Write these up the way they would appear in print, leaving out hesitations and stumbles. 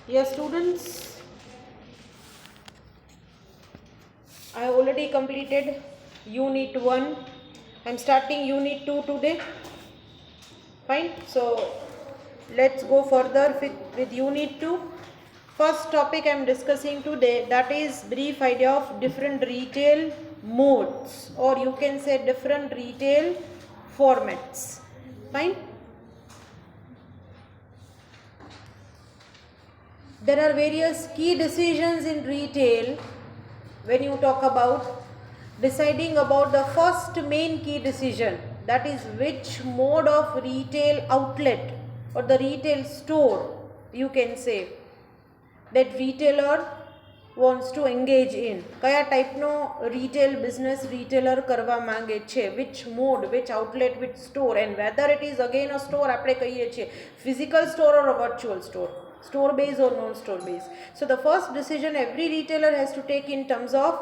Yes, students, I already completed Unit 1. I'm starting Unit 2 today. Fine. So, let's go further with Unit 2. First topic I'm discussing today, that is brief idea of different retail modes, or you can say different retail formats. Fine. There are various key decisions in retail when you talk about deciding about the first main key decision, that is which mode of retail outlet or the retail store you can say that retailer wants to engage in. કયા ટાઈપનો retail business retailer કરવા માંગે છે, which mode, which outlet, which store, and whether it is again a store આપણે કહીએ છીએ physical store or a virtual store, store based or non store based. So the first decision every retailer has to take in terms of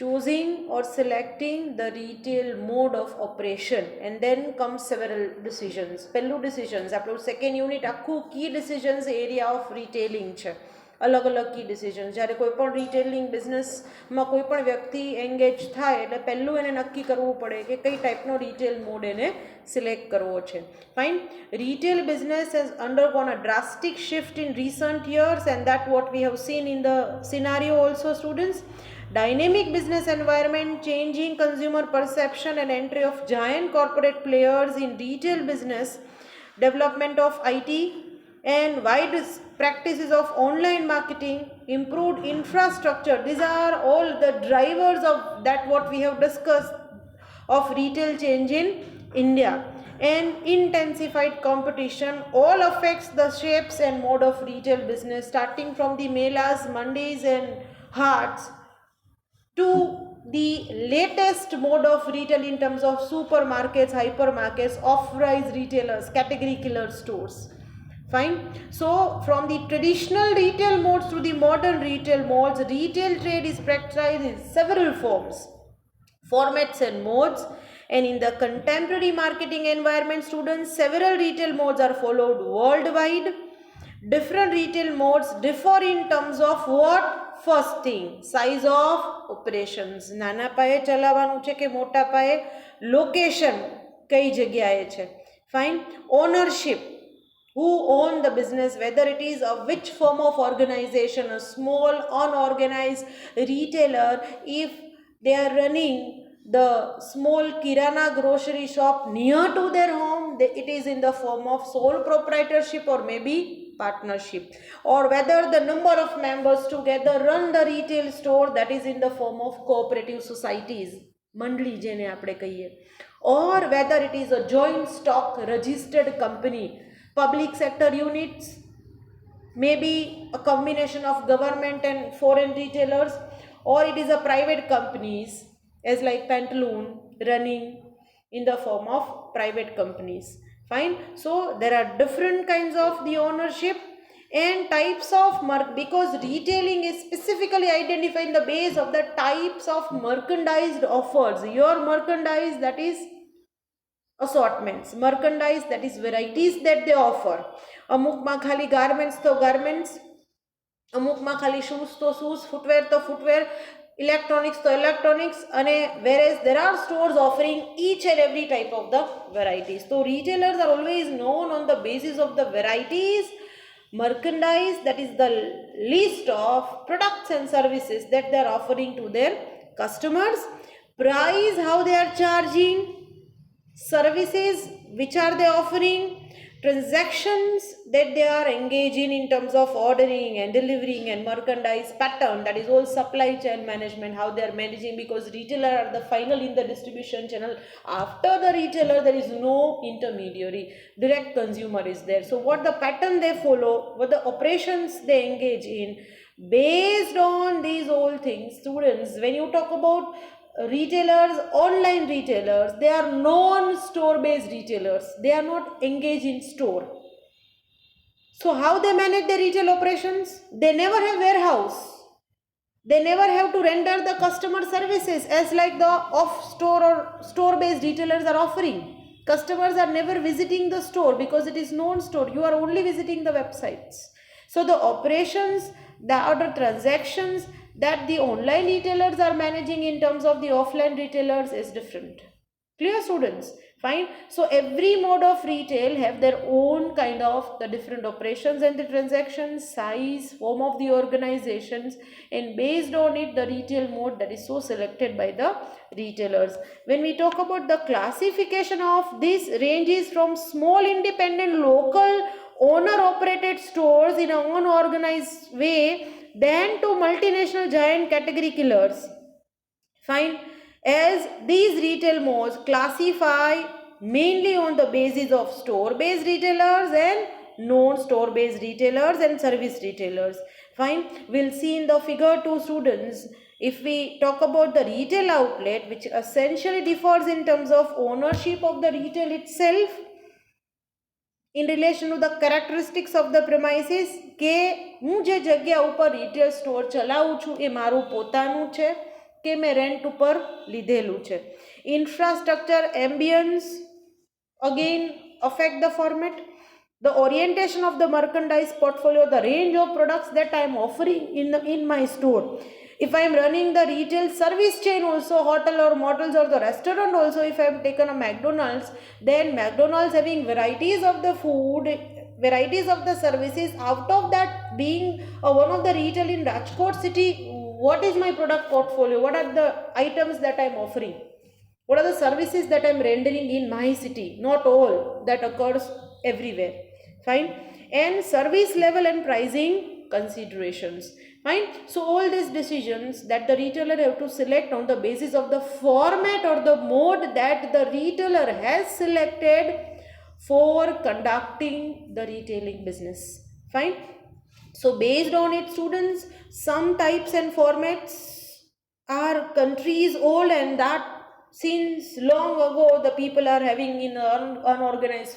choosing or selecting the retail mode of operation, and then comes several decisions. પહેલું decisions આપણું second unit આખું key decisions area of retailing છે. અલગ અલગ કી decision જ્યારે કોઈ પણ retailing બિઝનેસમાં કોઈ પણ વ્યક્તિ એંગેજ થાય એટલે પહેલું એને નક્કી કરવું પડે કે કઈ ટાઈપનો રિટેલ મોડ એને સિલેક્ટ કરવો છે. Fine. Retail business has undergone a drastic shift in recent years, and that what we have seen in the scenario also, students. Dynamic business environment, changing consumer perception, and entry of giant corporate players in retail business, development of IT and wide practices of online marketing, improved infrastructure. These are all the drivers of that what we have discussed of retail change in India. And intensified competition all affects the shapes and mode of retail business, starting from the melas, mandis and haats to the latest mode of retail in terms of supermarkets, hypermarkets, off-price retailers, category killer stores. Fine. So from the traditional retail modes to the modern retail modes, retail trade is practiced in several forms, formats and modes. And in the contemporary marketing environment, students, several retail modes are followed worldwide. Different retail modes differ in terms of what? First thing, size of operations. નાના પાયે ચલાવવાનું છે કે મોટા પાયે, location કઈ જગ્યાએ છે. Fine. Ownership, who own the business, whether it is a which form of organization, a small unorganized retailer, if they are running the small kirana grocery shop near to their home, it is in the form of sole proprietorship or maybe partnership. Or whether the number of members together run the retail store, that is in the form of cooperative societies, mandli jene આપણે કહીએ. Or whether it is a joint stock registered company, public sector units, maybe a combination of government and foreign retailers, or it is a private companies as like Pantaloon running in the form of private companies. Fine. So there are different kinds of the ownership and types of because retailing is specifically identifying the base of the types of merchandised offers. Your merchandise, that is assortments, merchandise, that is varieties that they offer. અમુકમાં ખાલી garments તો garments, અમુકમાં ખાલી shoes તો shoes, footwear તો footwear, electronics તો electronics, અને whereas there are stores offering each and every type of the varieties. So retailers are always known on the basis of the varieties, merchandise, that is the list of products and services that they are offering to their customers, price, how they are charging, services which are they offering, transactions that they are engaging in terms of ordering and delivering, and merchandise pattern, that is all supply chain management, how they are managing, because retailer are the final in the distribution channel. After the retailer there is no intermediary, direct consumer is there. So what the pattern they follow, what the operations they engage in, based on these all things, students, when you talk about retailers, online retailers, they are non-store based retailers, they are not engaged in store. So how they manage their retail operations? They never have warehouse, they never have to render the customer services as like the off store or store based retailers are offering. Customers are never visiting the store because it is non-store, you are only visiting the websites. So the operations, the other transactions that the online retailers are managing in terms of the offline retailers is different. Clear, students? Fine. So every mode of retail have their own kind of the different operations and the transactions, size, form of the organizations, and based on it the retail mode that is so selected by the retailers. When we talk about the classification of this ranges from small independent local owner operated stores in an unorganized way then to multinational giant category killers. Fine. As these retail modes classify mainly on the basis of store based retailers and non-store based retailers and service retailers. Fine. We'll see in the figure 2, students, if we talk about the retail outlet, which essentially differs in terms of ownership of the retail itself in relation to the characteristics of the premises, કે હું જે જગ્યા ઉપર retail store ચલાવું છું એ મારું પોતાનું છે કે મેં રેન્ટ ઉપર લીધેલું છે. Infrastructure ambience again affect the format, the orientation of the merchandise portfolio, the range of products that I am offering in my store. If I am running the retail service chain also, hotel or motels or the restaurant also, if I have taken a McDonald's, then McDonald's having varieties of the food, varieties of the services, out of that being one of the retail in Rajkot city, what is my product portfolio? What are the items that I am offering? What are the services that I am rendering in my city? Not all that occurs everywhere. Fine. And service level and pricing considerations. Fine. So all these decisions that the retailer have to select on the basis of the format or the mode that the retailer has selected for conducting the retailing business. Fine. So based on it, students, some types and formats are countries old, and that since long ago the people are having in unorganized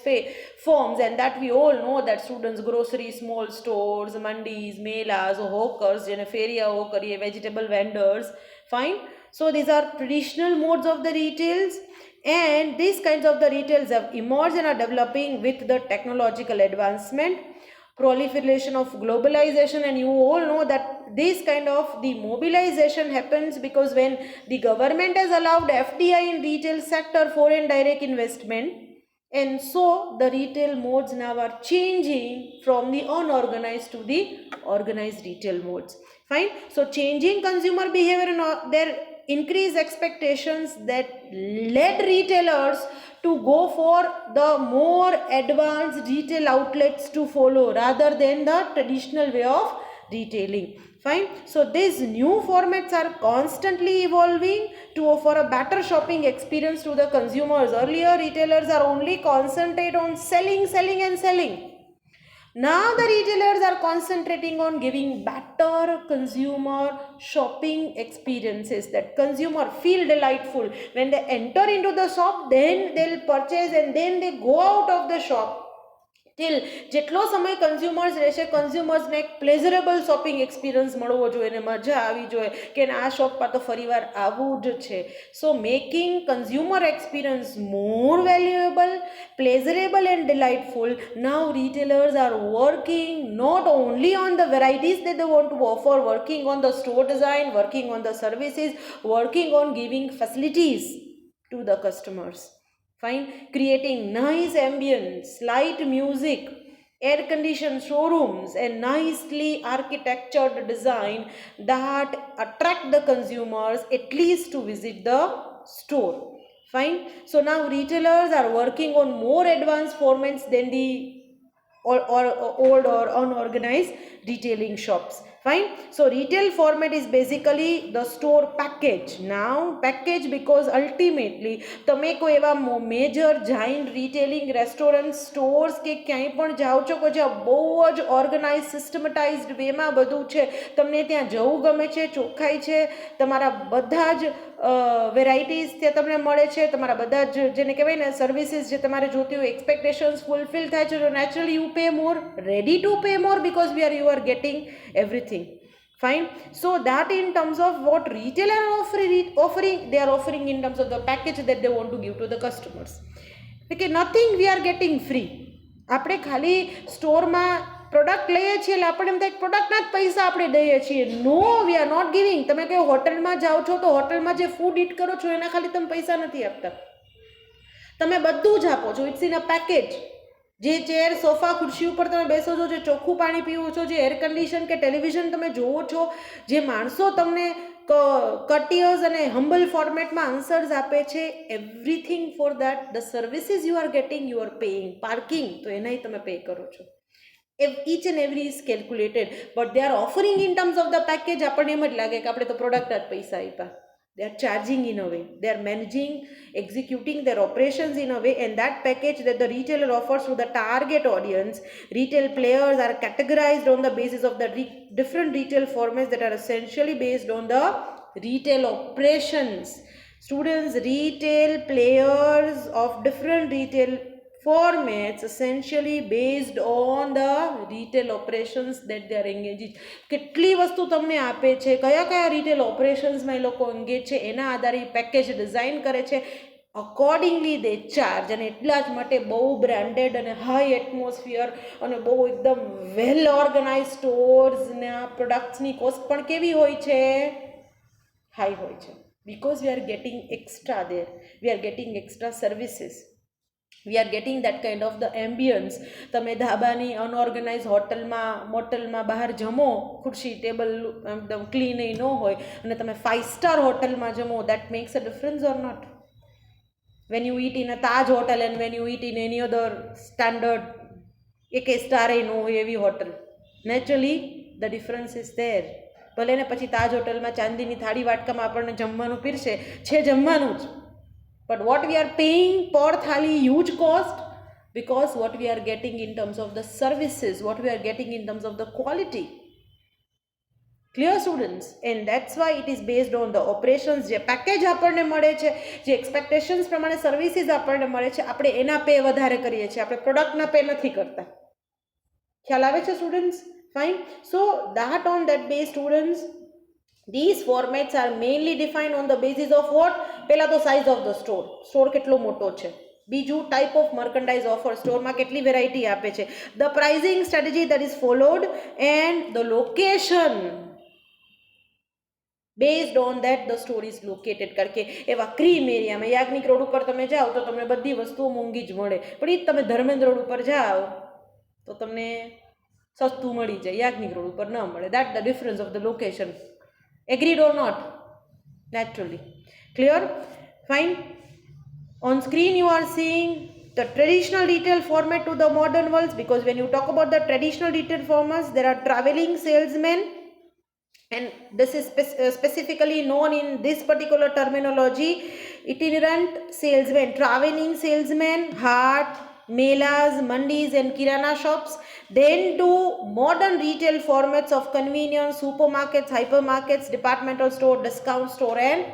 forms, and that we all know that students, grocery small stores, mandis, melas, hawkers, feria ho kariye, vegetable vendors. Fine. So these are traditional modes of the retails, and these kinds of the retails have emerged and are developing with the technological advancement, proliferation of globalization, and you all know that this kind of the mobilization happens because when the government has allowed FDI in retail sector, foreign direct investment, and so the retail modes now are changing from the unorganized to the organized retail modes. Fine. So changing consumer behavior and their increased expectations that led retailers to go for the more advanced retail outlets to follow rather than the traditional way of retailing. Fine. So these new formats are constantly evolving to offer a better shopping experience to the consumers. Earlier retailers are only concentrate on selling and selling. Now the retailers are concentrating on giving better consumer shopping experiences that consumer feel delightful. When they enter into the shop, then they'll purchase and then they go out of the shop. Till જેટલો સમય consumers રહેશે, કન્ઝ્યુમર્સને એક પ્લેઝરેબલ shopping experience મળવો જોઈએ ને મજા આવી જોઈએ કે આ શોપ પર તો ફરીવાર આવવું જ છે. So making consumer experience more valuable, pleasurable and delightful, now retailers are working not only on the varieties that they want to offer, working on the store design, working on the services, working on giving facilities to the customers. Fine. Creating nice ambience, light music, air conditioned showrooms, and nicely architectured design that attract the consumers at least to visit the store. Fine. So now retailers are working on more advanced formats than the old or unorganized retailing shops. Fine. So retail format is basically the store package. Now package because ultimately તમે કોઈ એવા major giant retailing restaurant stores કે ક્યાંય પણ જાઓ છો કે જ્યાં બહુ જ ઓર્ગનાઇઝ સિસ્ટમેટાઇઝડ વેમાં બધું છે, તમને ત્યાં જવું ગમે છે, ચોખ્ખાઈ છે, તમારા બધા જ વેરાયટીઝ ત્યાં તમને મળે છે, તમારા બધા જ જેને કહેવાય ને સર્વિસીસ જે તમારે જોતી હોય એક્સપેક્ટેશન્સ ફૂલફિલ થાય છે, તો naturally you pay more, ready to pay more because you are getting everything. Fine. So that in terms of what retailer are offering, they are offering in terms of the package that they want to give to the customers. Okay, nothing we are getting free. આપણે ખાલી સ્ટોરમાં product લઈએ છીએ એટલે આપણે એમ થાય પ્રોડક્ટના જ પૈસા આપણે દઈએ છીએ. નો, વી આર નોટ ગિવિંગ. તમે કોઈ હોટલમાં જાઓ છો તો હોટલમાં જે ફૂડ ઇટ કરો છો એના ખાલી તમે પૈસા નથી આપતા, તમે બધું જ આપો છો. It's in a package. જે ચેર, સોફા, ખુરશી ઉપર તમે બેસો છો, જે ચોખ્ખું પાણી પીવો છો, જે એર કન્ડિશન કે ટેલિવિઝન તમે જોવો છો, જે માણસો તમને કટિયર્સ અને હમ્બલ ફોર્મેટમાં આન્સર્સ આપે છે, everything for that the services you are getting you are paying. Parking તો એનાય તમે પે કરો છો. each and every is calculated, but they are offering in terms of the package. આપણને એમ જ લાગે કે આપણે તો પ્રોડક્ટના જ પૈસા આપ્યા. They are charging in a way, they are managing, executing their operations in a way, and that package that the retailer offers to the target audience. Retail players are categorized on the basis of the different retail formats that are essentially based on the retail operations. Students, retail players of different retail formats essentially based on the retail operations that they are engaged. કેટલી વસ્તુ તમને આપે છે, કયા કયા retail ઓપરેશન્સમાં એ લોકો engage છે, એના આધારે પેકેજ ડિઝાઇન કરે છે. અકોર્ડિંગલી દે ચાર્જ. અને એટલા જ માટે બહુ બ્રાન્ડેડ અને હાઈ એટમોસ્ફિયર અને બહુ એકદમ વેલ ઓર્ગનાઇઝ સ્ટોર્સના પ્રોડક્ટ્સની કોસ્ટ પણ કેવી હોય છે? હાઈ હોય છે. Because we are getting extra there, we are getting extra services, we are getting that kind of the ambience. તમે ધાબાની અનઓર્ગનાઇઝ મોટલમાં બહાર જમો, ખુરશી ટેબલ એકદમ ક્લીન ન હોય, અને તમે 5 સ્ટાર હોટલમાં જમો, that makes a difference or not? When you eat in a Taj hotel and when you eat in any other standard એકે સ્ટારે ન હોય એવી hotel, naturally the difference is there. ભલે ને પછી તાજ હોટલમાં ચાંદીની થાળી વાટકામાં આપણને જમવાનું પીરશે, છે જમવાનું જ, but what we are paying per thali huge cost, because what we are getting in terms of the services, what we are getting in terms of the quality. Clear students? And that's why it is based on the operations. જે package આપણને મળે છે, જે expectations પ્રમાણે services આપણને મળે છે, આપણે એના પે વધારે કરીએ છીએ, આપણે પ્રોડક્ટના પે નથી કરતા. ખ્યાલ આવે છે students? Fine. So that on that base students, these formats are mainly defined on the basis of what? પહેલા તો size of the store, store કેટલો મોટો છે. બીજું, ટાઈપ ઓફ મર્કન્ડાઇઝ ઓફર, સ્ટોરમાં કેટલી વેરાયટી આપે છે. The pricing strategy that is followed, and the location based on that the store is located. કારણ કે એવા ક્રીમ એરિયામાં, યાજ્ઞિક રોડ ઉપર તમે જાઓ તો તમને બધી વસ્તુઓ મોંઘી જ મળે, પણ એ જ તમે ધર્મેન્દ્ર રોડ ઉપર જાઓ તો તમને સસ્તું મળી જાય, યાજ્ઞિક રોડ ઉપર ન મળે. That the difference of the location. Agreed or not? Naturally. Clear? Fine. On screen you are seeing the traditional retail format to the modern worlds, because when you talk about the traditional retail formats, there are traveling salesmen, and this is specifically known in this particular terminology, itinerant salesmen, traveling salesmen, hart, melas, mandis and kirana shops. Then to modern retail formats of convenience, supermarkets, hypermarkets, departmental store, discount store and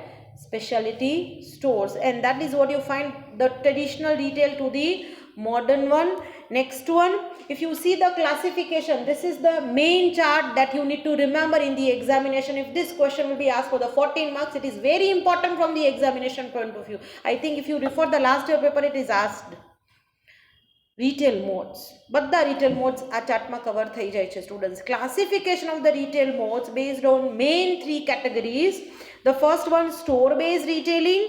specialty stores. And that is what you find, the traditional retail to the modern one. Next one, if you see the classification, this is the main chart that you need to remember in the examination. If this question will be asked for the 14 marks, it is very important from the examination point of view. I think if you refer the last year paper, it is asked. Retail modes, બધા retail modes આ ચાર્ટમાં cover થઈ જાય છે students. Classification of the retail modes based on main 3 categories. The first one, store based retailing.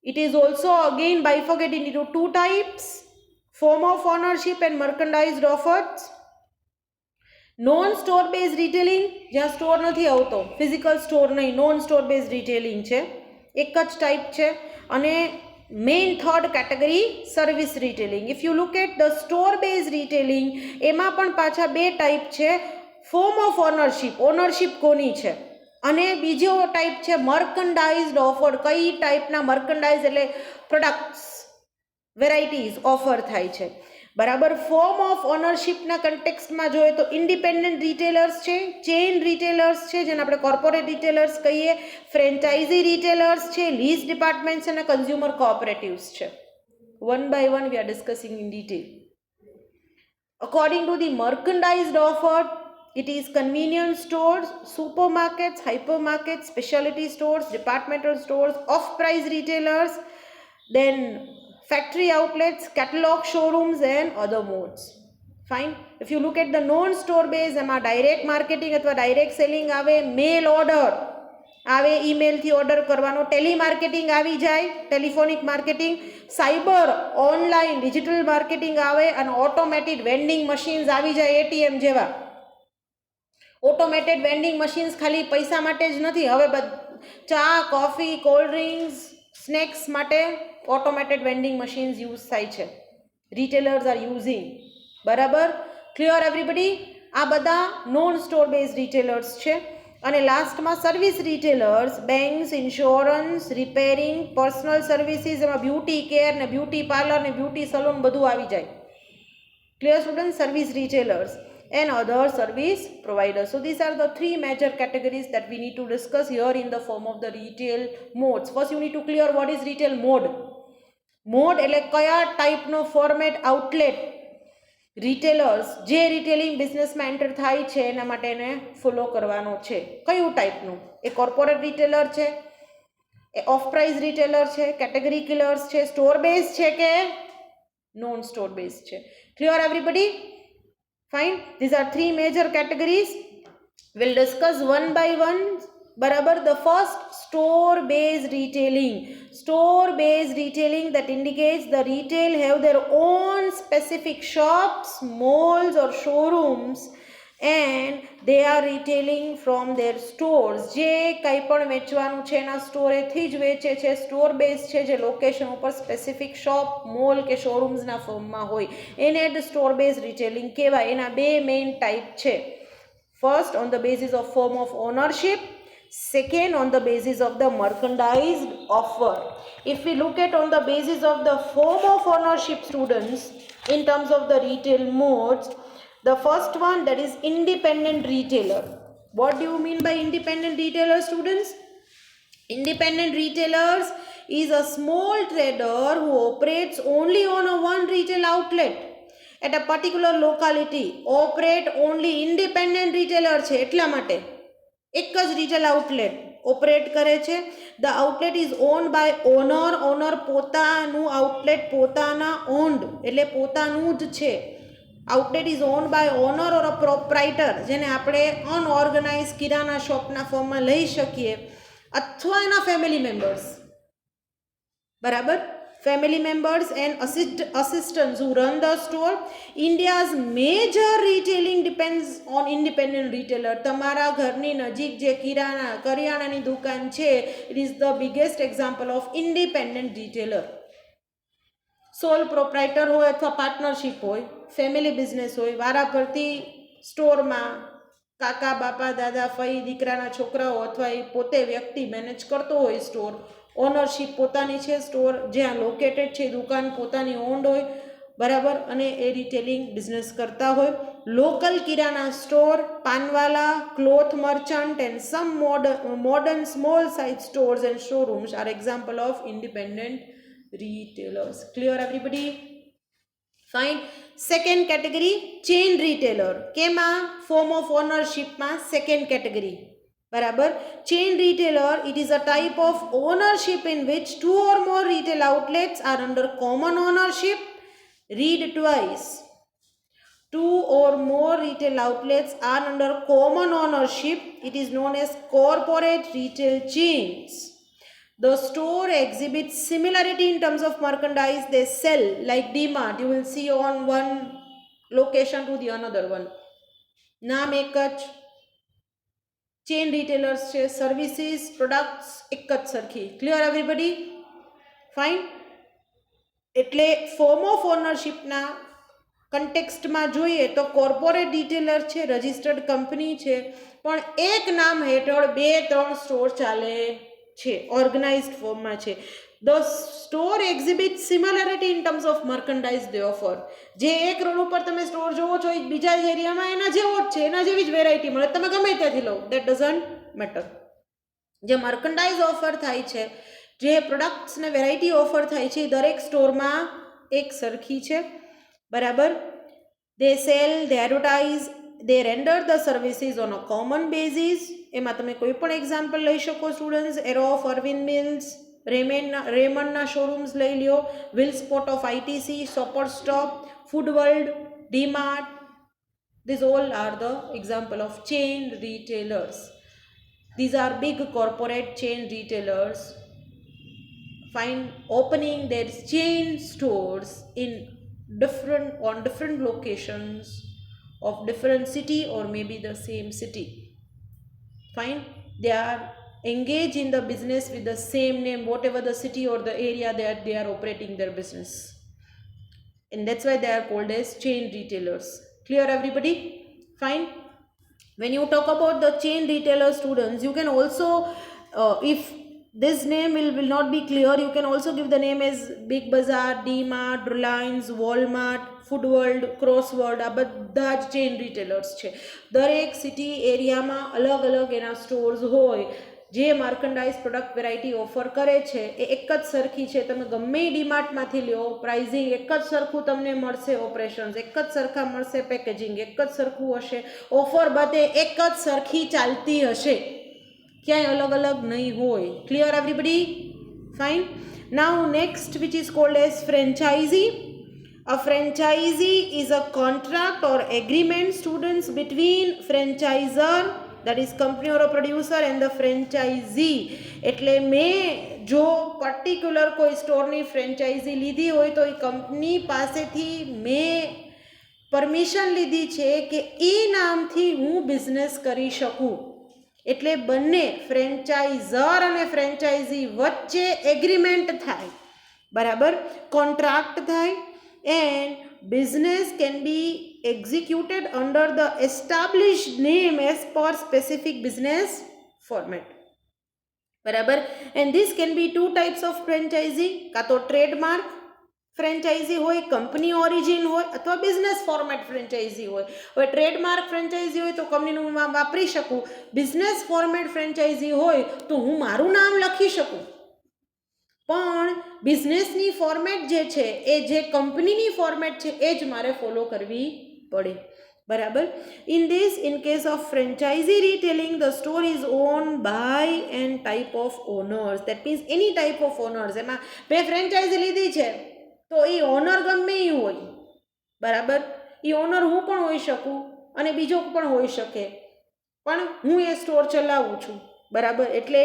It is also again bifurcated into 2 types, form of ownership and merchandised offers. Non store base retailing, જ્યાં store નથી આવતો, physical store નહીં, non store base retailing છે, એક જ type છે. અને main third category service retailing. If you look at the store base retailing, એમાં પણ પાછા 2 ટાઈપ છે, ફોર્મ ઓફ ઓનરશિપ, ઓનરશિપ કોની છે, અને બીજો ટાઈપ છે મર્કન્ડાઇઝડ ઓફર. કઈ ટાઈપના મર્કન્ડાઇઝ એટલે પ્રોડક્ટ્સ, વેરાયટીઝ ઓફર થાય છે. બરાબર. ફોર્મ ઓફ ઓનરશિપના કન્ટેક્સ્ટમાં જોઈએ તો ઇન્ડિપેન્ડન્ટ રિટેલર્સ છે, ચેઇન રિટેલર્સ છે જેને આપણે કોર્પોરેટ રિટેલર્સ કહીએ, ફ્રેન્ચાઇઝી રિટેલર્સ છે, લીઝ ડિપાર્ટમેન્ટ્સ અને કન્ઝ્યુમર કોઓપરેટિવ્સ છે. One by one we are discussing in detail. According to the merchandised offer, it is convenience stores, supermarkets, hypermarkets, specialty stores, departmental stores, off-price retailers, then factory outlets, catalog showrooms and other modes. Fine. If you look at the non store base, એમાં direct marketing અથવા direct selling આવે, mail order આવે, ઈમેલથી order કરવાનો, telemarketing આવી જાય, telephonic marketing, cyber online digital marketing આવે, અને ઓટોમેટેડ વેન્ડિંગ મશીન્સ આવી જાય, એટીએમ જેવા. ઓટોમેટેડ વેન્ડિંગ મશીન્સ ખાલી પૈસા માટે જ નથી, હવે ચા, કોફી, કોલ્ડ ડ્રિંક્સ, સ્નેક્સ માટે ઓટોમેટેડ વેન્ડિંગ મશીન્સ યુઝ થાય છે, રિટેલર્સ આર યુઝિંગ. બરાબર, ક્લિયર એવરીબડી? આ બધા નોન સ્ટોર બેઝ રિટેલર્સ છે. અને લાસ્ટમાં service retailers, banks, insurance, repairing, personal services, એમાં બ્યુટી કેર ને બ્યુટી પાર્લર ને બ્યુટી સલૂન બધું આવી જાય. Clear student? Service retailers and other service providers. So these are the three major categories that we need to discuss here in the form of the retail modes. First you need to clear what is retail mode. Mode એટલે કયા ટાઈપનો format outlet retailers જે retailing બિઝનેસમાં enter થાય છે એના માટે એને follow કરવાનો છે. કયું ટાઈપનું? એ કોર્પોરેટ રિટેલર છે, એ ઓફ પ્રાઇસ રિટેલર છે, કેટેગરી કિલર્સ છે, સ્ટોર બેઝ છે કે નોન સ્ટોર બેઝ છે? Clear everybody? Fine. These are three major categories. We'll discuss one by one. Barabar. The first, store based retailing. Store based retailing, that indicates the retail have their own specific shops, malls or showrooms, and they are retailing from their stores. જે કંઈ પણ વેચવાનું છે એના સ્ટોરેથી જ વેચે છે. Store base છે જે લોકેશન ઉપર સ્પેસિફિક શોપ, મોલ કે શોરૂમ્સના ફોર્મમાં હોય એને જ સ્ટોર બેઝ રિટેલિંગ કહેવાય. એના બે મેઇન ટાઈપ છે. First, on the basis of form of ownership. Second, on the basis of the merchandised offer. If we look at on the basis of the form of ownership, students, in terms of the retail modes, the first one, that is independent retailer. What do you mean by independent retailer, students? Independent retailers is a small trader who operates only on a one retail outlet at a particular locality. Operate only independent retailer છે એટલા માટે એક જ retail outlet operate કરે છે. The outlet is owned by owner. Owner પોતાનું outlet પોતાના owned એટલે પોતાનું જ છે. Outlet is owned by owner or a proprietor, જેને આપણે અનઓર્ગનાઇઝ કિરાના શોપના ફોર્મમાં લઈ શકીએ, અથવા એના ફેમિલી મેમ્બર્સ. બરાબર? family members and assistants who run the store. India's major retailing depends on independent retailer. તમારા ઘરની નજીક જે કરિયાણાની દુકાન છે, it is the biggest example of independent retailer. Sole proprietor હોય અથવા પાર્ટનરશિપ હોય, ફેમિલી બિઝનેસ હોય, વારાફરતી સ્ટોરમાં કાકા, બાપા, દાદા, ફઈ, દીકરાના છોકરાઓ અથવા એ પોતે વ્યક્તિ મેનેજ કરતો હોય સ્ટોર. ઓનરશિપ પોતાની છે, સ્ટોર જ્યાં લોકેટેડ છે, દુકાન પોતાની ઓન્ડ હોય. બરાબર? અને એ રિટેલિંગ બિઝનેસ કરતા હોય. Local kirana store, પાનવાલા, cloth merchant and sum modern small size stores and showrooms are example of independent retailers. Clear everybody? Fine. Second category, chain retailer. કેમાં? form of ownership માં second category. બરાબર? chain retailer, it is a type of ownership in which two or more retail outlets are under common ownership. Read twice. Two or more retail outlets are under common ownership. It is known as corporate retail chains. The store exhibits similarity in terms of merchandise they sell, like DMart. You will see on one location to the another one. નામ એક જ. Chain retailers છે, services, products એક જ સરખી. Clear everybody? Fine. એટલે form of ઓનરશિપના કન્ટેક્સ્ટમાં જોઈએ તો કોર્પોરેટ રિટેલર છે, રજિસ્ટર્ડ કંપની છે, પણ એક નામ હેઠળ 2-3 સ્ટોર ચાલે છે, ઓર્ગનાઇઝડ ફોર્મમાં છે. The store exhibit similarity in terms of merchandise they offer. જે એક રોડ ઉપર તમે સ્ટોર જોવો છો એ બીજા એરિયામાં એના જેવો જ છે, એના જેવી જ વેરાયટી મળે, તમે ગમે ત્યાંથી લો, દેટ ડઝન્ટ મેટર. જે મર્કન્ડાઇઝ ઓફર થાય છે, જે પ્રોડક્ટ્સને વેરાયટી ઓફર થાય છે, એ દરેક સ્ટોરમાં એક સરખી છે. બરાબર? They sell, they advertise, they render the services on a common basis. એમાં તમે કોઈ પણ એક્ઝામ્પલ લઈ શકો સ્ટુડન્ટ્સ. એરોફ, અરવિંદ મિલ્સ, રેમન્ડના શોરૂમ્સ લઈ લ્યો, Wills Sport of ITC, Shoppers Stop, Food World, DMart, These all are the example of chain retailers. These are big corporate chain retailers find opening their chain stores in different locations of different city or maybe the same city. Fine, they are engaged in the business with the same name, whatever the city or the area that they are operating their business, and that's why they are called as chain retailers. Clear everybody? Fine. When you talk about the chain retailer, students, you can also if this name will not be clear, you can also give the name as Big Bazaar, D-Mart, Reliance, Walmart, Food World, Crossword. આ બધા જ chain retailers છે. દરેક city એરિયામાં અલગ અલગ એના stores હોય જે માર્કન્ડાઇઝ પ્રોડક્ટ વેરાયટી ઓફર કરે છે એ એક જ સરખી છે. તમે ગમે ડીમાર્ટમાંથી લ્યો, પ્રાઇઝિંગ એક જ સરખું તમને મળશે, ઓપરેશન્સ એક જ સરખા મળશે, પેકેજિંગ એક જ સરખું હશે, ઓફર બધે એક જ સરખી ચાલતી હશે, ક્યાંય અલગ અલગ નહીં હોય. Clear everybody? Fine. Now next which is called as franchisee. A franchisee is a contract or agreement, students, between franchisor, that is company or a producer, and the franchisee. એટલે મેં જો પર્ટિક્યુલર કોઈ સ્ટોરની ફ્રેન્ચાઇઝી લીધી હોય તો એ company પાસેથી મેં permission લીધી છે કે એ નામથી હું બિઝનેસ કરી શકું. એટલે બંને ફ્રેન્ચાઇઝર અને ફ્રેન્ચાઇઝી વચ્ચે એગ્રીમેન્ટ થાય, બરાબર, કોન્ટ્રાક્ટ થાય, and business can be executed under the established name as per specific business format, બરાબર. and this can be two types of franchisee, કાં તો ટ્રેડમાર્ક ફ્રેન્ચાઇઝી હોય, કંપની ઓરિજિન હોય, અથવા બિઝનેસ ફોર્મેટ ફ્રેન્ચાઇઝી હોય. હવે ટ્રેડમાર્ક ફ્રેન્ચાઇઝી હોય તો કંપનીનું નામ વાપરી શકું, બિઝનેસ ફોર્મેટ ફ્રેન્ચાઇઝી હોય તો હું મારું નામ લખી શકું, પણ બિઝનેસની ફોર્મેટ જે છે એ જે કંપનીની ફોર્મેટ છે એ જ મારે ફોલો કરવી પડે, બરાબર. In this, in case of franchisee retailing, the store is owned by and type of owners. That means any type of owners. એમાં મેં ફ્રેન્ચાઇઝી લીધી છે તો એ ઓનર ગમે એ હોય, બરાબર. એ ઓનર હું પણ હોઈ શકું અને બીજો પણ હોઈ શકે, પણ હું એ સ્ટોર ચલાવું છું, બરાબર. એટલે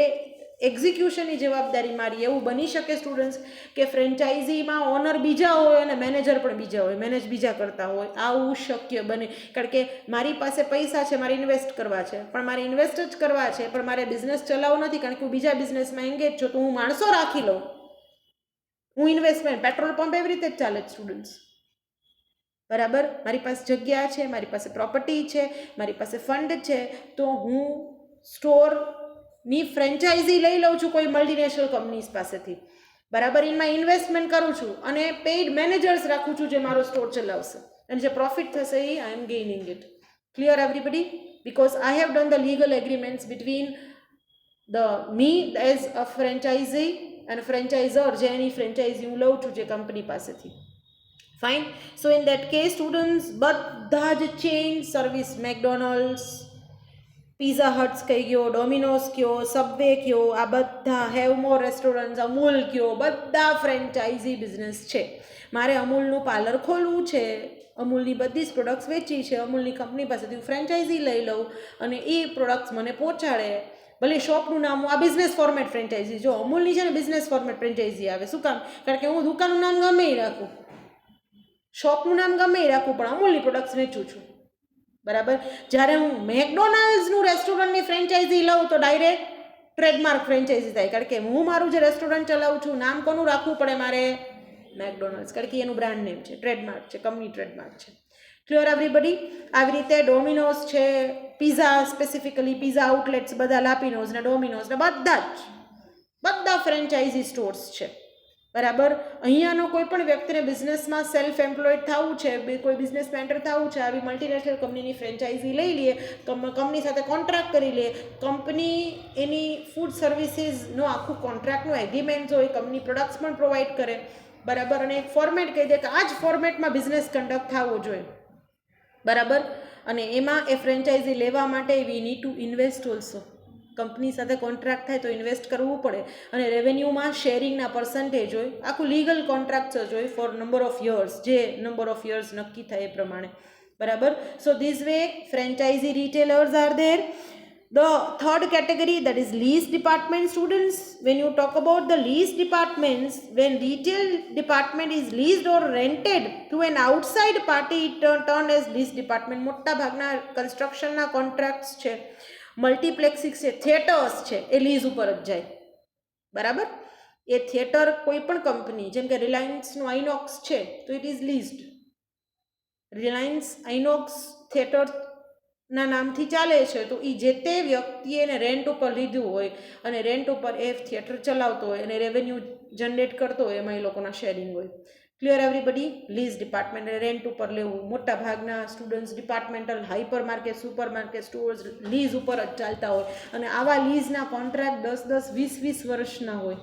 એક્ઝિક્યુશનની જવાબદારી મારી. એવું બની શકે સ્ટુડન્ટ્સ કે ફ્રેન્ચાઇઝીમાં ઓનર બીજા હોય અને મેનેજર પણ બીજા હોય, મેનેજ બીજા કરતા હોય. આવું શક્ય બને, કારણ કે મારી પાસે પૈસા છે, મારે ઇન્વેસ્ટ કરવા છે, પણ મારે ઇન્વેસ્ટ જ કરવા છે, પણ મારે બિઝનેસ ચલાવવો નથી, કારણ કે હું બીજા બિઝનેસમાં એંગેજ છું, તો હું માણસો રાખી લઉં. હું ઇન્વેસ્ટમેન્ટ, પેટ્રોલ પંપ એવી રીતે જ ચાલે છે સ્ટુડન્ટ્સ, બરાબર. મારી પાસે જગ્યા છે, મારી પાસે પ્રોપર્ટી છે, મારી પાસે ફંડ છે, તો હું સ્ટોરની ફ્રેન્ચાઇઝી લઈ લઉં છું કોઈ મલ્ટીનેશનલ કંપનીઝ પાસેથી, બરાબર. એમાં ઇન્વેસ્ટમેન્ટ કરું છું અને પેઇડ મેનેજર્સ રાખું છું જે મારો સ્ટોર ચલાવશે, અને જે પ્રોફિટ થશે એ I am gaining it. Clear everybody? Because I have done the legal agreements between the me as a franchisee અને ફ્રેન્ચાઇઝર, જે એની ફ્રેન્ચાઇઝી હું લઉં છું જે કંપની પાસેથી. Fine. So in that case students, બધા જ chain service, McDonald's, pizza hearts કહી ગયો, ડોમિનોઝ કયો, સબવે કયો, આ બધા, હેવમોર રેસ્ટોરન્ટ્સ, અમૂલ કયો, બધા ફ્રેન્ચાઇઝી બિઝનેસ છે. મારે અમૂલનું પાર્લર ખોલવું છે, અમૂલની બધી જ પ્રોડક્ટ્સ વેચી છે, અમૂલની કંપની પાસેથી હું ફ્રેન્ચાઇઝી લઈ લઉં અને એ પ્રોડક્ટ્સ મને પહોંચાડે. ભલે શોપનું નામ, આ બિઝનેસ ફોર્મેટ ફ્રેન્ચાઇઝી. જો અમૂલની છે ને બિઝનેસ ફોર્મેટ ફ્રેન્ચાઇઝી આવે. શું કામ? કારણ કે હું દુકાનનું નામ ગમે એ રાખું, શોપનું નામ ગમે એ રાખું, પણ અમૂલની પ્રોડક્ટ્સ વેચું છું, બરાબર. જ્યારે હું મેકડોનાલ્ડ્સનું રેસ્ટોરન્ટની ફ્રેન્ચાઇઝી લઉં તો ડાયરેક્ટ ટ્રેડમાર્ક ફ્રેન્ચાઇઝી થાય, કારણ કે હું મારું જે રેસ્ટોરન્ટ ચલાવું છું, નામ કોનું રાખવું પડે મારે? મેકડોનલ્ડ્સ, કારણ કે એનું બ્રાન્ડ નેમ છે, ટ્રેડમાર્ક છે, કંપની ટ્રેડમાર્ક છે. Clear everybody? આવી રીતે ડોમિનોઝ છે, પિઝા, સ્પેસિફિકલી પિઝા આઉટલેટ્સ બધા, લાપિનોઝ ને ડોમિનોઝ ને બધા ફ્રેન્ચાઇઝી સ્ટોર્સ છે, બરાબર. અહીંયાનો કોઈ પણ વ્યક્તિને બિઝનેસમાં સેલ્ફ એમ્પ્લોયડ થવું છે, કોઈ બિઝનેસમાં એન્ટર થવું છે, આવી મલ્ટીનેશનલ કંપનીની ફ્રેન્ચાઇઝી લઈ લઈએ, કંપની સાથે કોન્ટ્રાક્ટ કરી લે, કંપની એની ફૂડ સર્વિસીસનો આખું કોન્ટ્રાક્ટનું એગ્રીમેન્ટ હોય, કંપની પ્રોડક્ટ્સ પણ પ્રોવાઈડ કરે, બરાબર. અને એક ફોર્મેટ કહી દે કે આ જ ફોર્મેટમાં બિઝનેસ કન્ડક્ટ થવો જોઈએ, બરાબર. અને એમાં એ ફ્રેન્ચાઇઝી લેવા માટે we need to invest also. Company સાથે કોન્ટ્રાક્ટ થાય તો ઇન્વેસ્ટ કરવું પડે, અને રેવન્યુમાં શેરિંગના પર્સન્ટેજ હોય, આખું લીગલ કોન્ટ્રાક્ટ જ હોય ફોર નંબર ઓફ યર્સ, જે નંબર ઓફ યર્સ નક્કી થાય એ પ્રમાણે, બરાબર. સો this way franchisee retailers are there. The third category, that is lease department students. When you talk about the lease departments, when retail department is leased or rented to an outside party, it turned as lease department. મોટા ભાગના કન્સ્ટ્રક્શનના contracts છે, મલ્ટીપ્લેક્સિસ છે, theatres છે, એ lease ઉપર જ જાય. બરાબર. એ theatre કોઈ પણ કંપની, જેમ કે રિલાયન્સનું આઇનોક્સ છે તો ઇટ ઇઝ લીઝડ. રિલાયન્સ આઇનોક્સ થિયેટરના નામથી ચાલે છે તો એ જે તે વ્યક્તિએ એને રેન્ટ ઉપર લીધું હોય અને રેન્ટ ઉપર એ થિયેટર ચલાવતો હોય અને રેવન્યુ જનરેટ કરતો હોય, એમાં એ લોકોના શેરિંગ હોય. Clear everybody? Lease department rent ઉપર લેવું. મોટા ભાગના students departmental, hyper market, super market stores lease ઉપર જ ચાલતા હોય અને આવા લીઝના કોન્ટ્રાક્ટ 10-10, 20-20 વર્ષના હોય,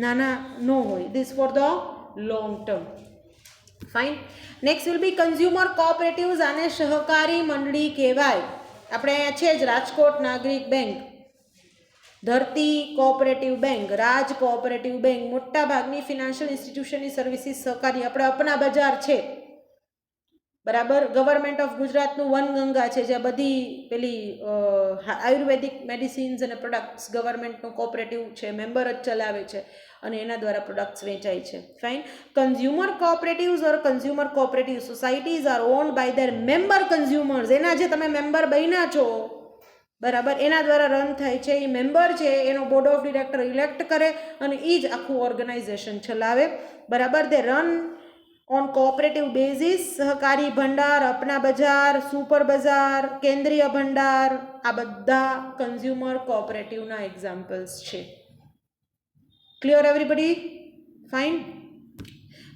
નાના ન હોય. This for the long term. Fine. Next will be consumer cooperatives. આને સહકારી મંડળી કહેવાય. આપણે અહીંયા છે જ રાજકોટ નાગરિક બેંક, ધરતી કોઓપરેટિવ બેંક, રાજ કોઓપરેટિવ બેંક, મોટા ભાગની ફિનાન્શિયલ ઇન્સ્ટિટ્યુશનની સર્વિસીસ સહકારી. આપણે અપના બજાર છે, બરાબર. ગવર્મેન્ટ ઓફ ગુજરાતનું વનગંગા છે, જ્યાં બધી પેલી આયુર્વેદિક મેડિસિન્સ અને પ્રોડક્ટ્સ ગવર્મેન્ટનું કોઓપરેટિવ છે, મેમ્બર જ ચલાવે છે અને એના દ્વારા પ્રોડક્ટ્સ વેચાય છે. Fine. Consumer cooperatives or consumer cooperative societies are owned by their member consumers. એના જે તમે મેમ્બર બન્યા છો, બરાબર, એના દ્વારા રન થાય છે. એ મેમ્બર છે, એનો બોર્ડ ઓફ ડિરેક્ટર ઇલેક્ટ કરે અને એ જ આખું ઓર્ગેનાઇઝેશન ચલાવે. બરાબર. દે રન ઓન કોઓપરેટિવ બેઝિસ. સહકારી ભંડાર, અપના બજાર, સુપર બજાર, કેન્દ્રીય ભંડાર, આ બધા કન્ઝ્યુમર કોઓપરેટિવના એક્ઝામ્પલ્સ છે. Clear everybody? Fine.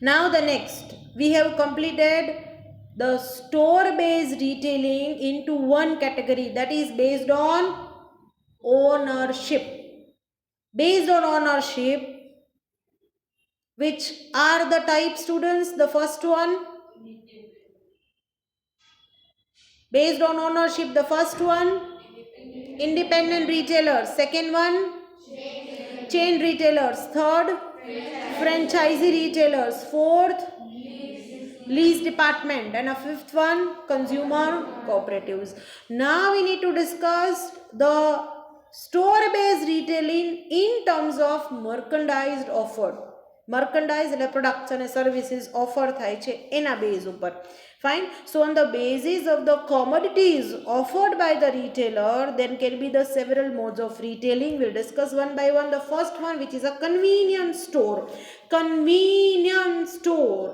Now the next, we have completed the store based retailing into one category, that is based on ownership. Based on ownership, which are the type, students? The first one, based on ownership, the first one, independent retailers. Second one, chain retailers. Third, franchisee retailers. Fourth, lease department. And a fifth one, consumer cooperatives. Now we need to discuss the store based retailing in terms of merchandise offered. Merchandise એટલે products and services offer થાય છે એના base ઉપર. Fine. So on the basis of the commodities offered by the retailer, then can be the several modes of retailing. We'll discuss one by one. The first one, which is a convenience store. Convenience store,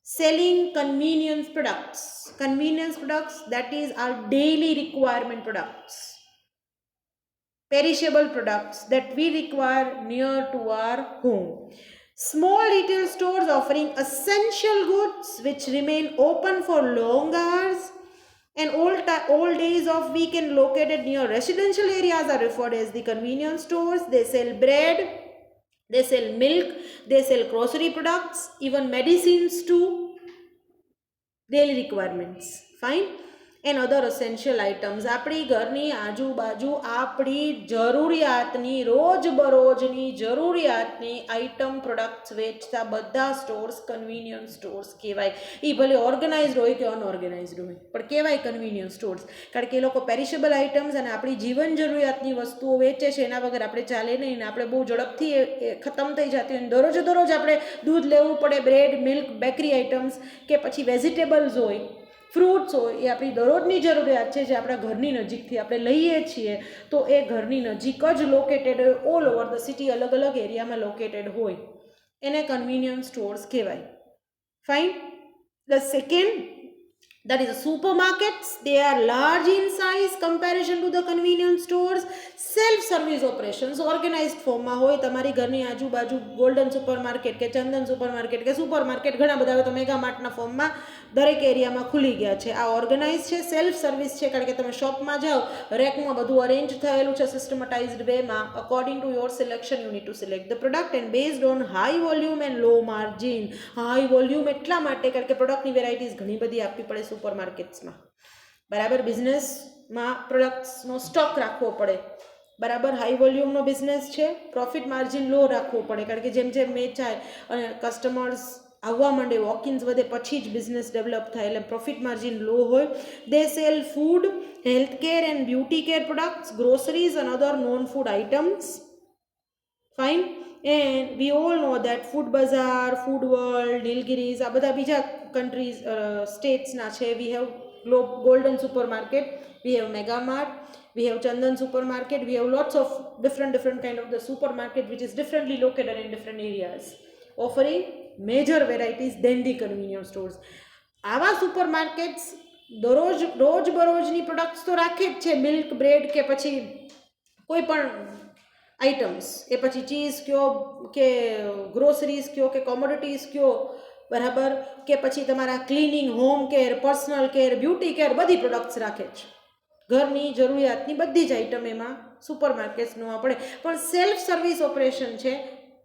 selling convenience products. Convenience products, that is our daily requirement products, perishable products that we require near to our home. Small retail stores offering essential goods which remain open for long hours and all days of week and located near residential areas are referred as the convenience stores. They sell bread, they sell milk, they sell grocery products, even medicines too, daily requirements. Fine. And other essential items. આપણી ઘરની આજુબાજુ આપણી જરૂરિયાતની, રોજબરોજની જરૂરિયાતની item products વેચતા બધા stores convenience stores કહેવાય. એ ભલે ઓર્ગેનાઇઝડ હોય કે અનઓર્ગેનાઇઝડ હોય, પણ કહેવાય કન્વીનિયન્સ સ્ટોર્સ, કારણ કે એ લોકો પેરિશેબલ આઇટમ્સ અને આપણી જીવન જરૂરિયાતની વસ્તુઓ વેચે છે. એના વગર આપણે ચાલે નહીં ને આપણે બહુ ઝડપથી ખતમ થઈ જતી હોય. દરરોજ આપણે દૂધ લેવું પડે, બ્રેડ, મિલ્ક, બેકરી આઇટમ્સ કે પછી વેજીટેબલ્સ હોય, ફ્રૂટ્સ હોય, એ આપણી દરરોજની જરૂરિયાત છે જે આપણા ઘરની નજીકથી આપણે લઈએ છીએ. તો એ ઘરની નજીક જ લોકેટેડ હોય, ઓલ ઓવર ધ સિટી અલગ અલગ એરિયામાં લોકેટેડ હોય, એને કન્વીનિયન્સ સ્ટોર્સ કહેવાય. Fine. The second, that is the supermarkets. They are large in size comparison to the convenience stores. Self service operations organised ફોર્મમાં હોય. તમારી ઘરની આજુબાજુ ગોલ્ડન સુપર માર્કેટ કે ચંદન સુપર માર્કેટ કે સુપર માર્કેટ ઘણા બધા હવે તો મેગા માર્ટના ફોર્મમાં દરેક એરિયામાં ખુલી ગયા છે. આ ઓર્ગેનાઇઝ છે, સેલ્ફ સર્વિસ છે, કારણ કે તમે શોપમાં જાઓ, રેકમાં બધું અરેન્જ થયેલું છે સિસ્ટમેટાઇઝડ વેમાં. According to your selection you need to select the product and based on high volume and low margin. High volume એટલા માટે કારણ કે પ્રોડક્ટની વેરાયટીઝ ઘણી બધી આપવી પડે સુપર માર્કેટ્સમાં. બરાબર. બિઝનેસમાં પ્રોડક્ટ્સનો સ્ટોક રાખવો પડે. બરાબર. હાઈ વોલ્યુમનો બિઝનેસ છે, પ્રોફિટ માર્જિન લો રાખવું પડે, કારણ કે જેમ જેમ વેચાય અને કસ્ટમર્સ આવવા માંડે, વોકિન્સ વધે પછી જ બિઝનેસ ડેવલપ થાય, એટલે પ્રોફિટ માર્જિન લો હોય. They sell food, health care and beauty care products, groceries and other non food items. Fine. And we all know that Food Bazaar, Food World, Nilgiris આ બધા બીજા કન્ટ્રીઝ સ્ટેટ્સના છે. We have Golden Super Market, we have Mega Mart, we have Chandan supermarket, we have lots of different kind of the supermarket which is differently located in different areas, offering major varieties than the convenience stores. આવા supermarkets રોજ બરોજની products તો રાખે જ છે, milk, bread કે પછી કોઈ પણ આઇટમ્સ, એ પછી ચીઝ કયો કે ગ્રોસરીઝ કયો કે કોમોડિટીઝ કયો, બરાબર, કે પછી તમારા cleaning, home care, personal care, beauty care બધી પ્રોડક્ટ્સ રાખે છે. ઘરની જરૂરિયાતની બધી જ આઇટમ એમાં સુપર માર્કેટ્સનું પડે. પણ સેલ્ફ સર્વિસ ઓપરેશન છે,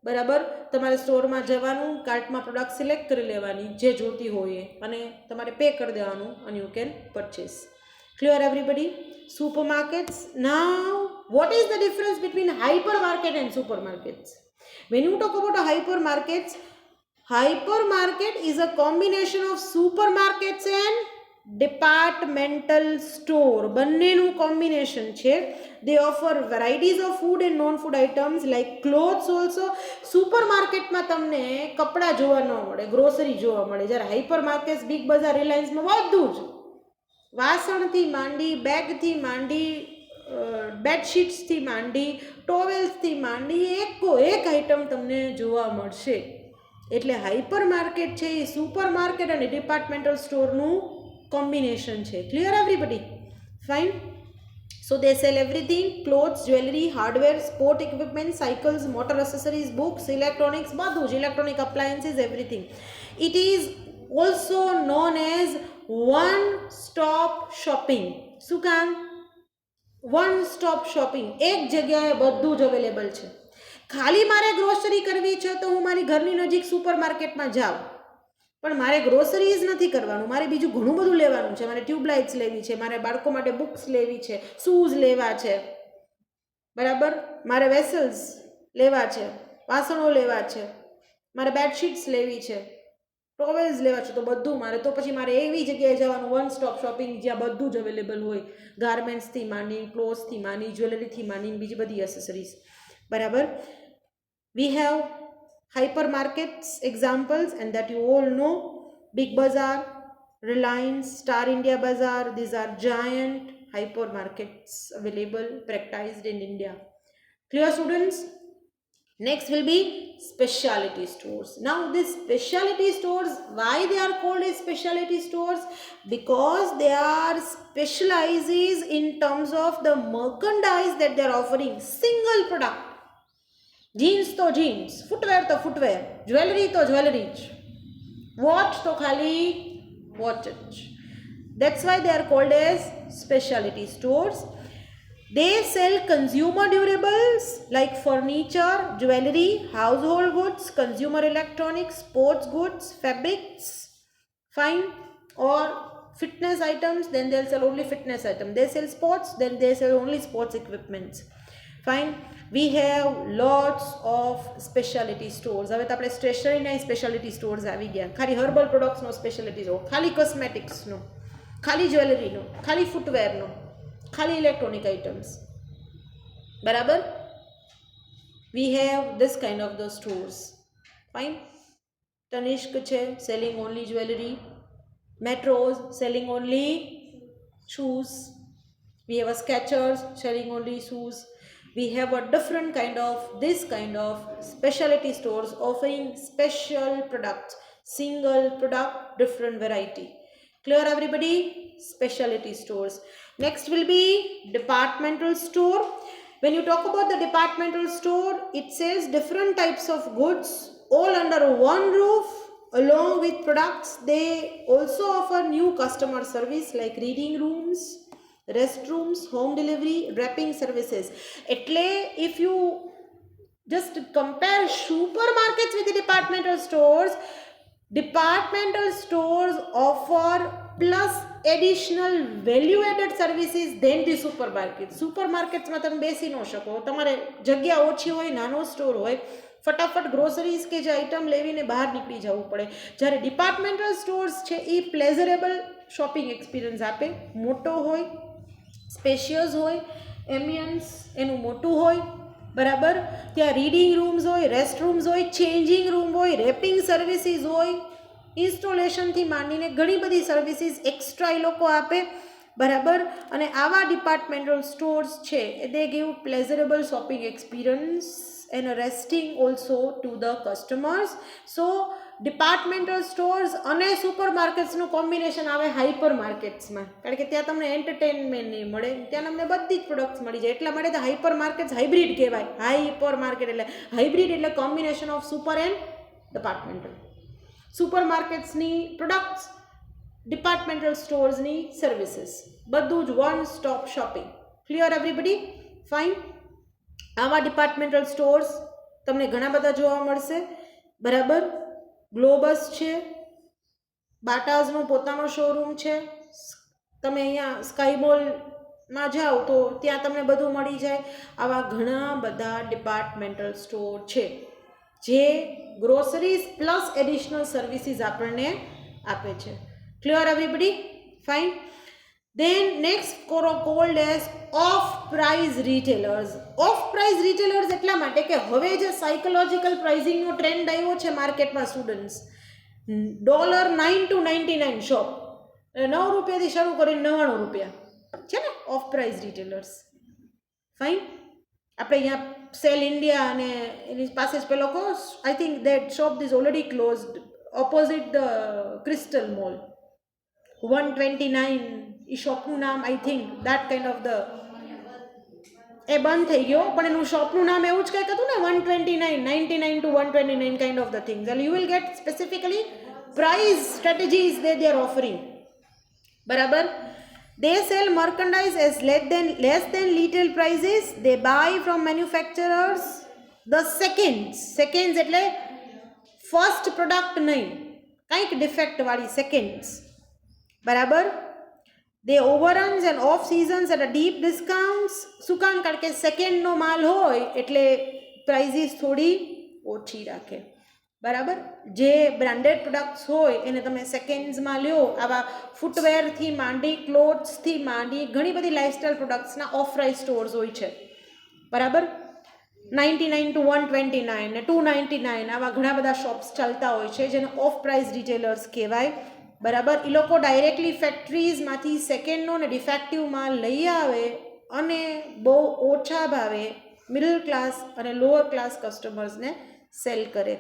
બરાબર. તમારે સ્ટોરમાં જવાનું, કાર્ટમાં પ્રોડક્ટ સિલેક્ટ કરી લેવાની જે જોતી હોય અને તમારે પે કરી દેવાનું અને you can purchase. Clear everybody? Super markets. Now what is the difference between hypermarket and supermarkets? When you talk about a hypermarket is a combination of supermarkets and departmental store. બંનેનું combination છે. They offer varieties of food and non-food items like clothes also. Super માર્કેટમાં તમને કપડાં જોવા ન મળે, grocery જોવા મળે, જ્યારે હાઈપર માર્કેટ, બિગ બજાર, રિલાયન્સમાં બધું જ વાસણથી માંડી, બેગથી માંડી, બેડશીટ્સથી માંડી, ટોવેલ્સથી માંડી એક આઇટમ તમને જોવા મળશે. એટલે હાઈપર માર્કેટ છે એ સુપર માર્કેટ અને ડિપાર્ટમેન્ટલ સ્ટોરનું કોમ્બિનેશન છે. Clear everybody? Fine. So they sell everything: clothes, jewelry, hardware, sport equipment, cycles, motor accessories, books, electronics, બધું જ, electronic appliances, everything. It is also known as one stop shopping. શું કામ? One stop shopping, એક જગ્યાએ બધું જ available છે. ખાલી મારે ગ્રોસરી કરવી છે તો હું મારી ઘરની નજીક સુપર માર્કેટમાં જાઉં, પણ મારે ગ્રોસરીઝ નથી કરવાનું, મારે બીજું ઘણું બધું લેવાનું છે. મારે ટ્યુબલાઇટ્સ લેવી છે, મારે બાળકો માટે બુક્સ લેવી છે, શૂઝ લેવા છે, બરાબર, મારે વેસલ્સ લેવા છે, વાસણો લેવા છે, મારે બેડશીટ્સ લેવી છે, ટોવેલ્સ લેવા છે, તો બધું મારે, તો પછી મારે એવી જગ્યાએ જવાનું, વન સ્ટોપ શોપિંગ, જ્યાં બધું જ અવેલેબલ હોય, ગાર્મેન્ટ્સથી માંડી, ક્લોથ્સથી માંડી, જ્વેલરીથી માંડી, બીજી બધી એસેસરીઝ, બરાબર. We have hyper markets examples and that you all know: Big Bazaar, Reliance, Star India Bazaar. These are giant hyper markets available, practiced in India. Clear, students? Next will be specialty stores. Now these specialty stores, why they are called as specialty stores? Because they are specializes in terms of the merchandise that they are offering. Single product. Jeans તો jeans, footwear તો footwear, jewellery તો jewellery જ, watch તો ખાલી watch જ. That's why they are called as specialty stores. They sell consumer durables like furniture, jewelry, household goods, consumer electronics, sports goods, fabrics, fine, or fitness items. Then they'll sell only fitness items. They sell sports, then they sell only sports equipments. Fine. We have lots of specialty stores. હવે તો આપણે સ્ટેશનરીના speciality stores આવી ગયા. ખાલી herbal પ્રોડક્ટ્સનો speciality store, ખાલી કોસ્મેટિક્સનો, ખાલી જ્વેલરીનો, ખાલી ફૂટવેરનો, ખાલી ઇલેક્ટ્રોનિક આઇટમ્સ, બરાબર. We have this kind of the stores. Fine. Tanishq છે, selling only jewellery. Metros, selling only shoes. We have a Skechers, selling only shoes. We have a different kind of specialty stores offering special products, single product, different variety. Clear everybody? Specialty stores. Next will be departmental store. When you talk about the departmental store, it sells different types of goods all under one roof. Along with products, they also offer new customer service like reading rooms, restrooms, home delivery, wrapping services. એટલે if you just compare supermarkets with the departmental stores offer plus additional value added services than the supermarkets. Supermarkets માં તમે બેસી ન શકો, તમારે જગ્યા ઓછી હોય, નાનો સ્ટોર હોય, ફટાફટ ગ્રોસરીઝ કે જે આઇટમ લેવીને બહાર નીકળી જવું પડે. જ્યારે ડિપાર્ટમેન્ટલ સ્ટોર્સ છે એ પ્લેઝરેબલ શોપિંગ એક્સપિરિયન્સ આપે, મોટો હોય, સ્પેશિયસ હોય, એમ્બિયન્સ એનું મોટું હોય, બરાબર. ત્યાં રીડિંગ રૂમ્સ હોય, રેસ્ટ રૂમ્સ હોય, ચેન્જિંગ રૂમ હોય, રેપિંગ સર્વિસીસ હોય, ઇન્સ્ટોલેશનથી માંડીને ઘણી બધી સર્વિસીસ એક્સ્ટ્રા એ લોકો આપે, બરાબર. અને આવા ડિપાર્ટમેન્ટલ સ્ટોર્સ છે they give pleasurable shopping experience and resting also to the customers. So departmental stores અને સુપર માર્કેટ્સનું કોમ્બિનેશન આવે હાઈપર માર્કેટ્સમાં, કારણ કે ત્યાં તમને એન્ટરટેનમેન્ટ નહીં મળે, ત્યાં તમને બધી જ પ્રોડક્ટ્સ મળી જાય. એટલા માટે તો હાઈપર માર્કેટ્સ હાઇબ્રિડ કહેવાય. હાઈપર માર્કેટ એટલે હાઇબ્રિડ એટલે combination of super and departmental. Super માર્કેટ્સની પ્રોડક્ટ્સ, ડિપાર્ટમેન્ટલ સ્ટોર્સની સર્વિસીસ, બધું જ one stop shopping. Clear everybody? Fine. આવા ડિપાર્ટમેન્ટલ સ્ટોર્સ તમને ઘણા બધા જોવા મળશે, બરાબર. ગ્લોબસ છે, બાટાઝનો પોતાનો શોરૂમ છે. તમે અહીંયા સ્કાય મોલમાં જાઓ તો ત્યાં તમને બધું મળી જાય. આવા ઘણા બધા ડિપાર્ટમેન્ટલ સ્ટોર છે જે ગ્રોસરીઝ પ્લસ એડિશનલ સર્વિસીસ આપણને આપે છે. Clear everybody? Fine. Then next called as off-price retailers. Off-price retailers એટલા માટે કે હવે જે સાયકોલોજીકલ પ્રાઇઝિંગનો ટ્રેન્ડ આવ્યો છે માર્કેટમાં સ્ટુડન્ટ્સ, $9 to 99 શોપ, 9 રૂપિયાથી શરૂ કરીને 99 રૂપિયા છે ને ઓફ પ્રાઇસ રિટેલર્સ. ફાઇન. આપણે અહીંયા સેલ ઇન્ડિયા અને એની પાસે જ પેલો કો, I think that shop is already closed opposite the Crystal Mall. 129 એ શોપનું નામ, I think that kind of the, એ બંધ થઈ ગયો પણ એનું શોપનું નામ એવું જ કંઈક હતું ને, 129, 99 to 129 kind of the things. And you will get specifically price strategies they are offering, બરાબર. They sell merchandise as less than retail prices. They buy from manufacturers the seconds એટલે ફર્સ્ટ પ્રોડક્ટ નહીં, કંઈક ડિફેક્ટવાળી seconds, બરાબર. They overruns and off seasons at a deep discounts. શું કામ? કારણ કે સેકન્ડનો માલ હોય એટલે પ્રાઇઝીસ થોડી ઓછી રાખે, બરાબર. જે બ્રાન્ડેડ પ્રોડક્ટ્સ હોય એને તમે સેકન્ડ્સમાં લ્યો. આવા ફૂટવેરથી માંડી, ક્લોથ્સથી માંડી ઘણી બધી લાઇફસ્ટાઇલ પ્રોડક્ટ્સના ઓફ પ્રાઇસ સ્ટોર્સ હોય છે, બરાબર. 99 to 129 ને 299 આવા ઘણા બધા શોપ્સ ચાલતા હોય છે જેને ઓફ પ્રાઇસ રિટેલર્સ કહેવાય, બરાબર. એ લોકો ડાયરેક્ટલી ફેક્ટરીઝમાંથી સેકન્ડનો ને ડિફેક્ટિવ માલ લઈ આવે અને બહુ ઓછા ભાવે મિડલ ક્લાસ અને લોઅર ક્લાસ કસ્ટમર્સને સેલ કરે,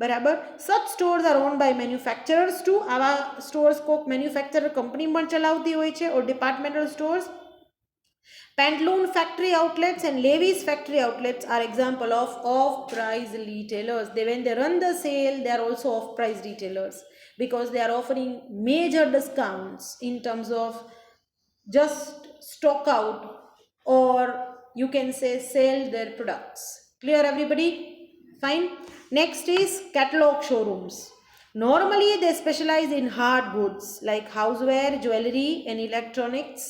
બરાબર. Such stores are own by manufacturers too. આવા સ્ટોર્સ કોક મેન્યુફેક્ચરર કંપની પણ ચલાવતી હોય છે. Or departmental stores, Pantaloon factory outlets and Levi's factory outlets are example of off-price retailers. When they run the sale, they are also off-price retailers because they are offering major discounts in terms of just stock out, or you can say sell their products. Clear everybody? Fine. Next is catalog showrooms. Normally they specialize in hard goods like houseware, jewelry and electronics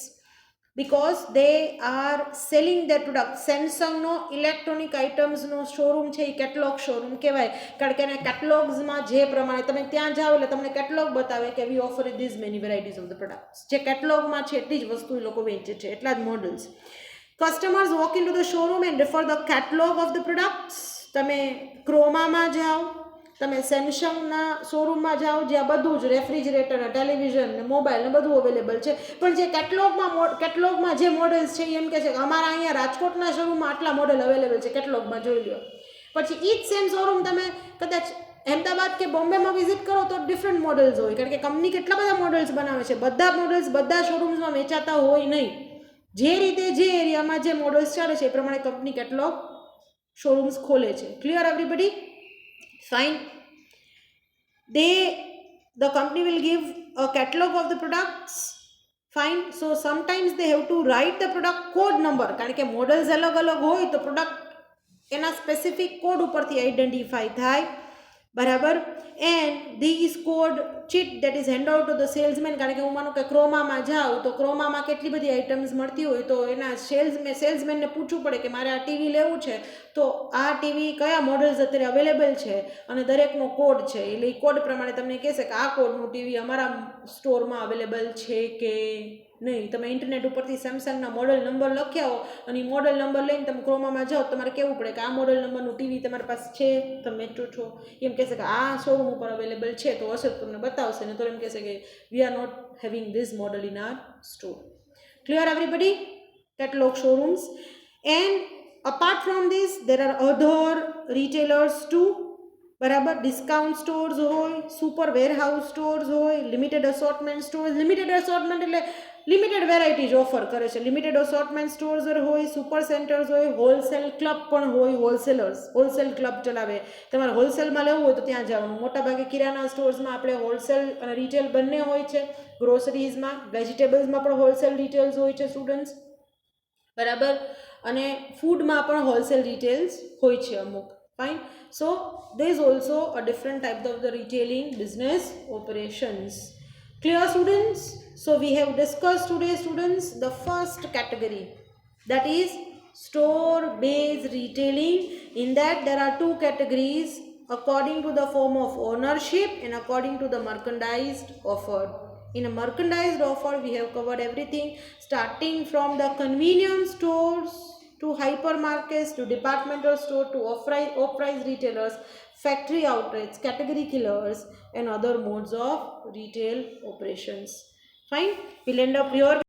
because they are selling their products. સેમસંગનો electronic આઇટમ્સનો showroom છે એ catalogue showroom કહેવાય, કારણ કે એના કેટલોગ્સમાં જે પ્રમાણે તમે ત્યાં જાઓ એટલે તમને કેટલોગ બતાવે કે we offer these many varieties of the products. જે કેટલોગમાં છે એટલી જ વસ્તુ એ લોકો વેચે છે, એટલા જ models. Customers walk in to the showroom and refer the catalogue of the products. તમે ક્રોમામાં જાઓ, તમે સેમસંગના શોરૂમમાં જાઓ જ્યાં બધું જ રેફ્રિજરેટર, ટેલિવિઝન ને મોબાઈલ ને બધું અવેલેબલ છે, પણ જે કેટલોગમાં જે મોડલ્સ છે એમ કહે છે કે અમારા અહીંયા રાજકોટના શોરૂમમાં આટલા મોડલ અવેલેબલ છે, કેટલોગમાં જોઈ લો. પછી ઈ જ સેમ શોરૂમ તમે કદાચ અહેમદાબાદ કે બોમ્બેમાં વિઝિટ કરો તો ડિફરન્ટ મોડલ્સ હોય, કારણ કે કંપની કેટલા બધા મોડલ્સ બનાવે છે. બધા મોડલ્સ બધા શોરૂમ્સમાં વેચાતા હોય નહીં. જે રીતે જે એરિયામાં જે મોડલ્સ ચાલે છે એ પ્રમાણે કંપની કેટલોગ શોરૂમ્સ ખોલે છે. Clear everybody? Fine. The company will give a catalog of the products. Fine. So sometimes they have to write the product code number, કારણ કે મોડલ્સ અલગ અલગ હોય તો પ્રોડક્ટ એના સ્પેસિફિક કોડ ઉપરથી આઈડેન્ટિફાઈ થાય. બરાબર. And this code chit that is hand out to the salesman, કારણ કે હું માનું કે ક્રોમામાં જાઉં તો ક્રોમામાં કેટલી બધી આઇટમ્સ મળતી હોય, તો એના સેલ્સમેનને પૂછવું પડે કે મારે આ ટીવી લેવું છે, તો આ ટીવી કયા મોડલ્સ અત્યારે અવેલેબલ છે, અને દરેકનો કોડ છે, એટલે એ કોડ પ્રમાણે તમને કહેશે કે આ કોડનું ટીવી અમારા સ્ટોરમાં અવેલેબલ છે કે નહીં. તમે ઇન્ટરનેટ ઉપરથી સેમસંગના મોડલ નંબર લખ્યા હો અને એ મોડલ નંબર લઈને તમે ક્રોમામાં જાઓ, તમારે કહેવું પડે કે આ મોડલ નંબરનું ટીવી તમારી પાસે છે, તમે છો એમ કહેશે કે આ શોરૂમ ઉપર અવેલેબલ છે, તો હશે તો તમને બતાવશે, ને તો એમ કહેશે કે we are not having this model in our store. Clear everybody? Catalog showrooms. And apart from this there are other retailers too. બરાબર. ડિસ્કાઉન્ટ સ્ટોર્સ હોય, સુપર વેરહાઉસ સ્ટોર્સ હોય, લિમિટેડ અસોર્ટમેન્ટ સ્ટોર્સ. લિમિટેડ અસોર્ટમેન્ટ એટલે લિમિટેડ વેરાયટીઝ ઓફર કરે છે. Limited અસોર્ટમેન્ટ stores હોય, super centres હોય, wholesale club પણ હોય. હોલસેલ ક્લબ ચલાવે. તમારે હોલસેલમાં લેવું હોય તો ત્યાં જવાનું. મોટાભાગે કિરાના સ્ટોર્સમાં આપણે હોલસેલ અને રિટેલ બંને હોય છે. ગ્રોસરીઝમાં, વેજીટેબલ્સમાં પણ હોલસેલ રિટેલ્સ હોય છે સ્ટુડન્ટ્સ. બરાબર. અને ફૂડમાં પણ હોલસેલ રિટેલ્સ હોય છે અમુક. Fine. So there is also a different type of the retailing business operations. Clear students? So we have discussed today students the first category, that is store based retailing. In that there are two categories according to the form of ownership and according to the merchandised offered. In a merchandised offer we have covered everything starting from the convenience stores to hypermarkets to departmental store to off-price retailers, factory outlets, category killers and other modes of retail operations. Fine. We'll end up here.